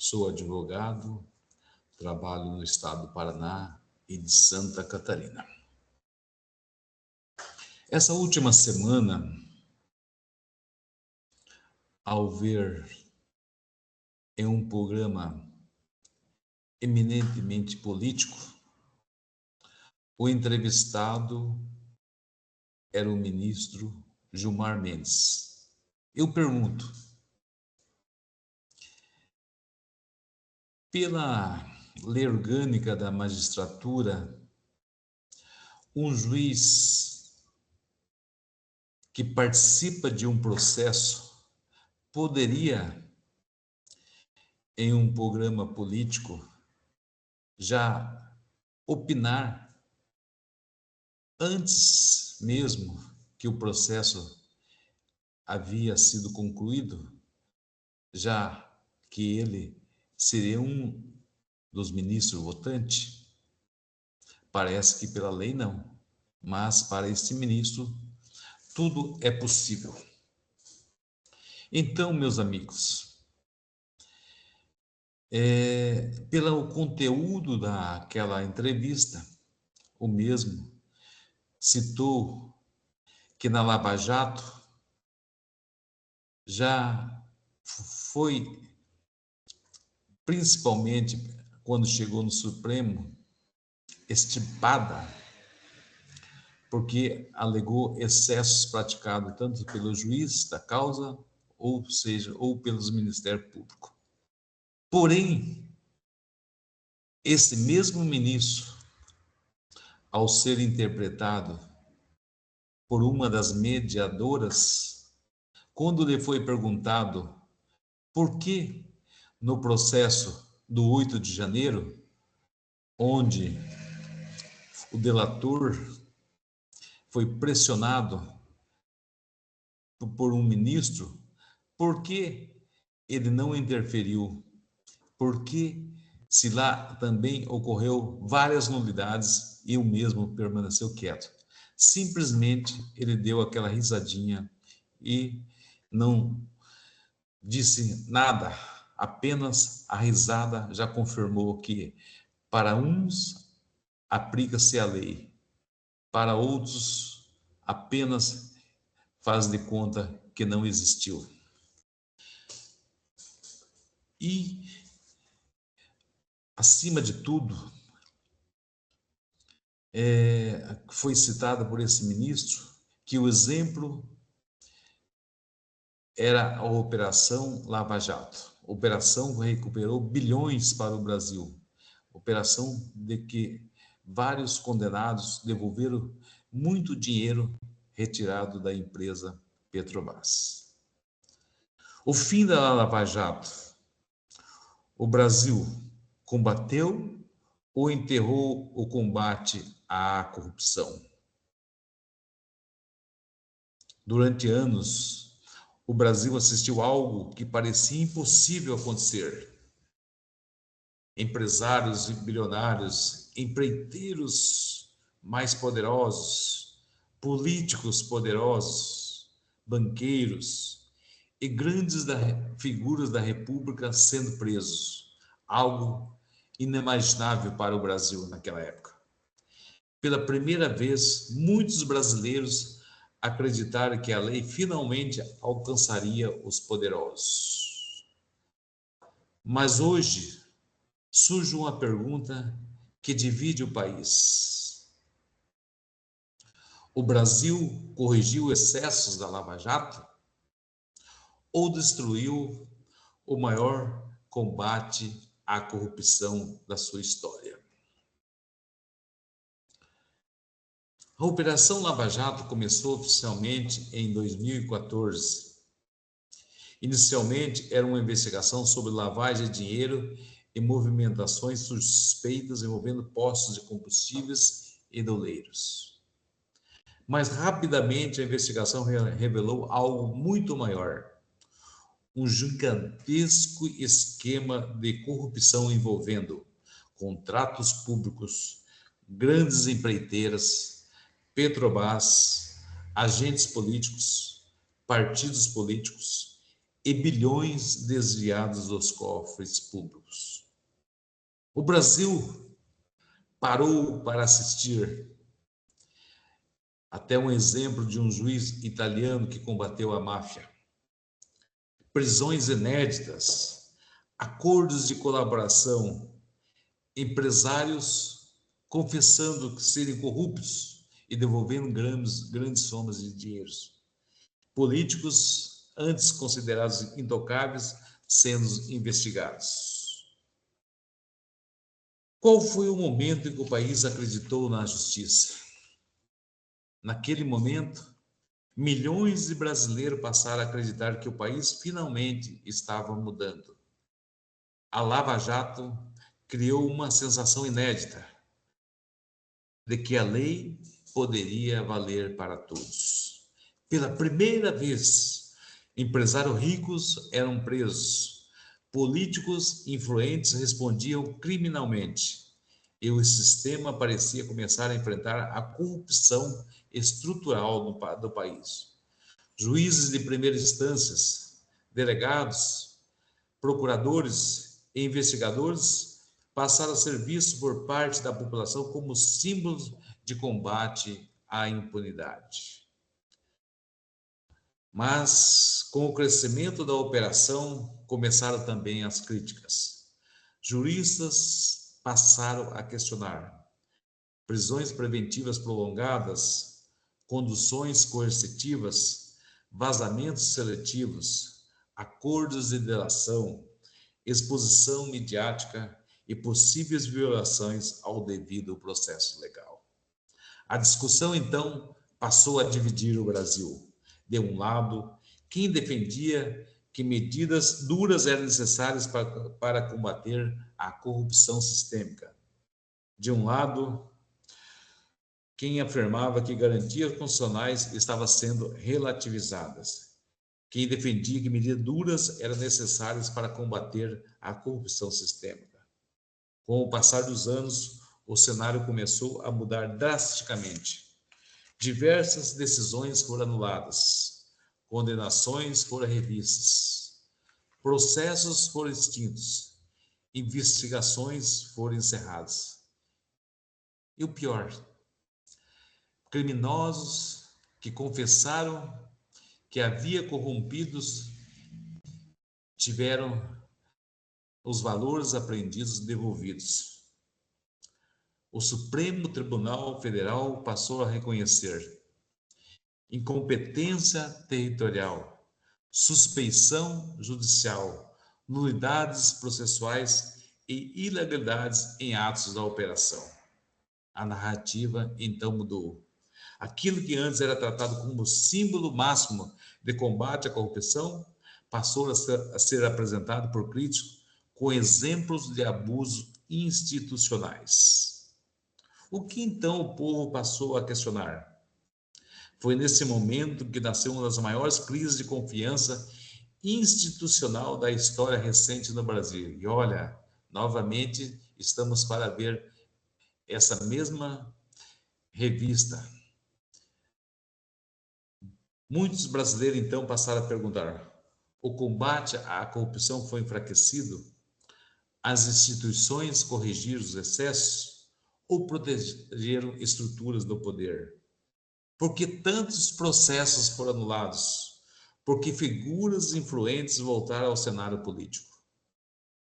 Sou advogado, trabalho no estado do Paraná e de Santa Catarina. Essa última semana, ao ver em um programa eminentemente político, o entrevistado era o ministro Gilmar Mendes. Eu pergunto, pela lei orgânica da magistratura, um juiz que participa de um processo poderia, em um programa político, já opinar antes mesmo que o processo havia sido concluído, já que ele seria um dos ministros votantes? Parece que pela lei não, mas para este ministro tudo é possível. Então, meus amigos, pelo conteúdo daquela entrevista, o mesmo citou que na Lava Jato já foi, principalmente quando chegou no Supremo, extirpada, porque alegou excessos praticados tanto pelo juiz da causa, ou seja, ou pelos Ministérios Públicos. Porém, esse mesmo ministro, ao ser interpretado por uma das mediadoras, quando lhe foi perguntado por que no processo do 8 de janeiro, onde o delator foi pressionado por um ministro, por que ele não interferiu? Porque se lá também ocorreu várias nulidades e o mesmo permaneceu quieto. Simplesmente ele deu aquela risadinha e não disse nada, apenas a risada já confirmou que para uns aplica-se a lei, para outros apenas faz de conta que não existiu. E, acima de tudo, foi citado por esse ministro que o exemplo era a Operação Lava Jato. Operação que recuperou bilhões para o Brasil. Operação de que vários condenados devolveram muito dinheiro retirado da empresa Petrobras. O fim da Lava Jato, o Brasil combateu ou enterrou o combate à corrupção? Durante anos, o Brasil assistiu a algo que parecia impossível acontecer. Empresários e bilionários, empreiteiros mais poderosos, políticos poderosos, banqueiros e grandes figuras da República sendo presos. Algo inimaginável para o Brasil naquela época. Pela primeira vez, muitos brasileiros acreditaram que a lei finalmente alcançaria os poderosos. Mas hoje surge uma pergunta que divide o país. O Brasil corrigiu excessos da Lava Jato ou destruiu o maior combate à corrupção da sua história? A Operação Lava Jato começou oficialmente em 2014. Inicialmente, era uma investigação sobre lavagem de dinheiro e movimentações suspeitas envolvendo postos de combustíveis e doleiros. Mas rapidamente a investigação revelou algo muito maior. Um gigantesco esquema de corrupção envolvendo contratos públicos, grandes empreiteiras, Petrobras, agentes políticos, partidos políticos e bilhões desviados dos cofres públicos. O Brasil parou para assistir até um exemplo de um juiz italiano que combateu a máfia. Prisões inéditas, acordos de colaboração, empresários confessando serem corruptos e devolvendo grandes somas de dinheiros. Políticos, antes considerados intocáveis, sendo investigados. Qual foi o momento em que o país acreditou na justiça? Naquele momento, milhões de brasileiros passaram a acreditar que o país finalmente estava mudando. A Lava Jato criou uma sensação inédita de que a lei poderia valer para todos. Pela primeira vez, empresários ricos eram presos, políticos influentes respondiam criminalmente, e o sistema parecia começar a enfrentar a corrupção estrutural do país. Juízes de primeira instância, delegados, procuradores e investigadores passaram a ser vistos por parte da população como símbolos de combate à impunidade. Mas, com o crescimento da operação, começaram também as críticas. Juristas passaram a questionar prisões preventivas prolongadas, conduções coercitivas, vazamentos seletivos, acordos de delação, exposição midiática e possíveis violações ao devido processo legal. A discussão, então, passou a dividir o Brasil. De um lado, quem defendia que medidas duras eram necessárias para combater a corrupção sistêmica. De um lado, quem afirmava que garantias constitucionais estavam sendo relativizadas. Quem defendia que medidas duras eram necessárias para combater a corrupção sistêmica. Com o passar dos anos, o cenário começou a mudar drasticamente. Diversas decisões foram anuladas, condenações foram revistas, processos foram extintos, investigações foram encerradas. E o pior, criminosos que confessaram que havia corrompidos tiveram os valores apreendidos devolvidos. O Supremo Tribunal Federal passou a reconhecer incompetência territorial, suspeição judicial, nulidades processuais e ilegalidades em atos da operação. A narrativa então mudou. Aquilo que antes era tratado como símbolo máximo de combate à corrupção passou a ser apresentado por críticos com exemplos de abusos institucionais. O que então o povo passou a questionar? Foi nesse momento que nasceu uma das maiores crises de confiança institucional da história recente no Brasil. E olha, novamente estamos para ver essa mesma revista. Muitos brasileiros então passaram a perguntar: o combate à corrupção foi enfraquecido? As instituições corrigiram os excessos ou protegeram estruturas do poder? Por que tantos processos foram anulados? Por que figuras influentes voltaram ao cenário político?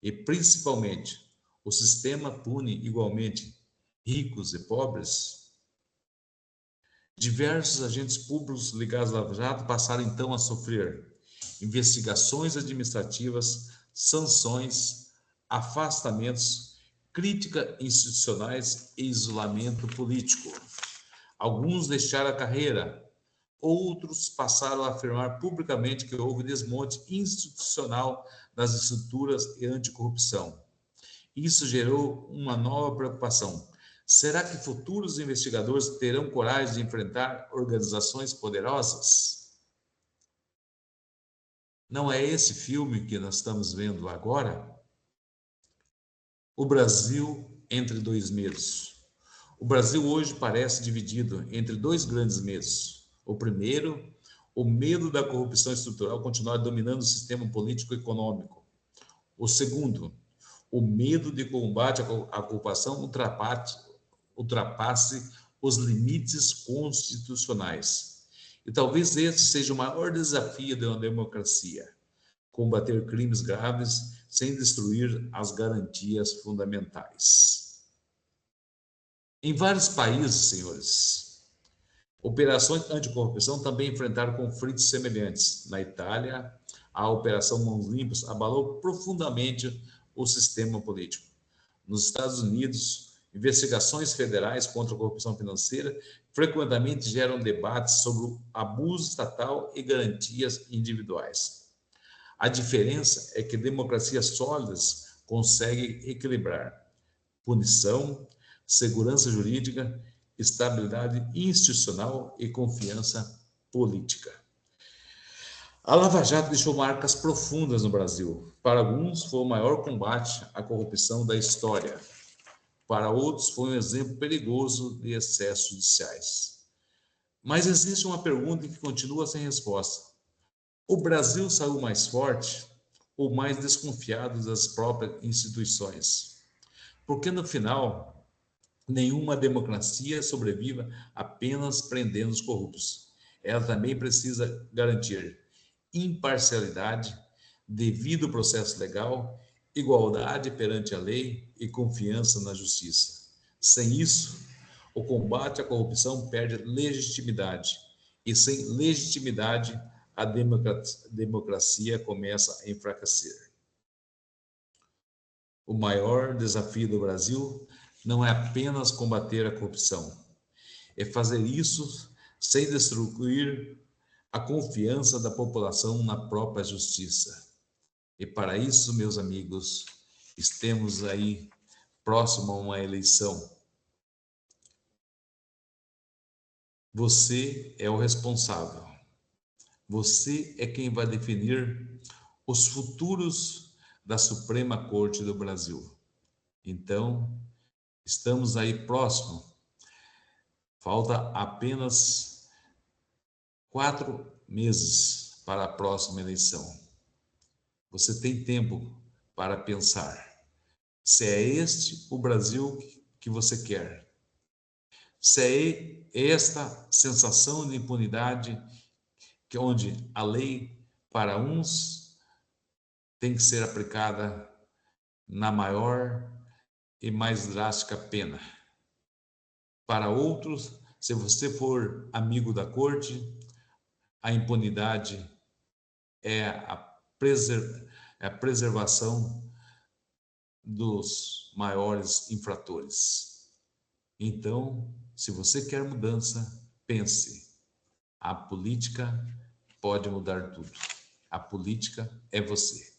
E, principalmente, o sistema pune igualmente ricos e pobres? Diversos agentes públicos ligados à Lava Jato passaram então a sofrer investigações administrativas, sanções, afastamentos, críticas institucionais e isolamento político. Alguns deixaram a carreira, outros passaram a afirmar publicamente que houve desmonte institucional das estruturas e anticorrupção. Isso gerou uma nova preocupação. Será que futuros investigadores terão coragem de enfrentar organizações poderosas? Não é esse filme que nós estamos vendo agora? O Brasil entre dois medos. O Brasil hoje parece dividido entre dois grandes medos. O primeiro, O medo da corrupção estrutural continuar dominando o sistema político e econômico. O segundo, o medo de combate à corrupção ultrapasse os limites constitucionais. E talvez esse seja o maior desafio de uma democracia: combater crimes graves sem destruir as garantias fundamentais. Em vários países, senhores, operações anticorrupção também enfrentaram conflitos semelhantes. Na Itália, a Operação Mãos Limpas abalou profundamente o sistema político. Nos Estados Unidos, investigações federais contra a corrupção financeira frequentemente geram debates sobre o abuso estatal e garantias individuais. A diferença é que democracias sólidas conseguem equilibrar punição, segurança jurídica, estabilidade institucional e confiança política. A Lava Jato deixou marcas profundas no Brasil. Para alguns, foi o maior combate à corrupção da história. Para outros, foi um exemplo perigoso de excessos judiciais. Mas existe uma pergunta que continua sem resposta: o Brasil saiu mais forte ou mais desconfiado das próprias instituições? Porque, no final, nenhuma democracia sobrevive apenas prendendo os corruptos. Ela também precisa garantir imparcialidade, devido processo legal, igualdade perante a lei e confiança na justiça. Sem isso, o combate à corrupção perde legitimidade, e sem legitimidade, a democracia começa a enfraquecer. O maior desafio do Brasil não é apenas combater a corrupção, é fazer isso sem destruir a confiança da população na própria justiça. E para isso, meus amigos, estamos aí próximo a uma eleição. Você é o responsável. Você é quem vai definir os futuros da Suprema Corte do Brasil. Então, estamos aí próximo. Falta apenas 4 meses para a próxima eleição. Você tem tempo para pensar se é este o Brasil que você quer. Se é esta sensação de impunidade onde a lei para uns tem que ser aplicada na maior e mais drástica pena. Para outros, se você for amigo da corte, a impunidade é a preservação dos maiores infratores. Então, se você quer mudança, pense: a política pode mudar tudo. A política é você.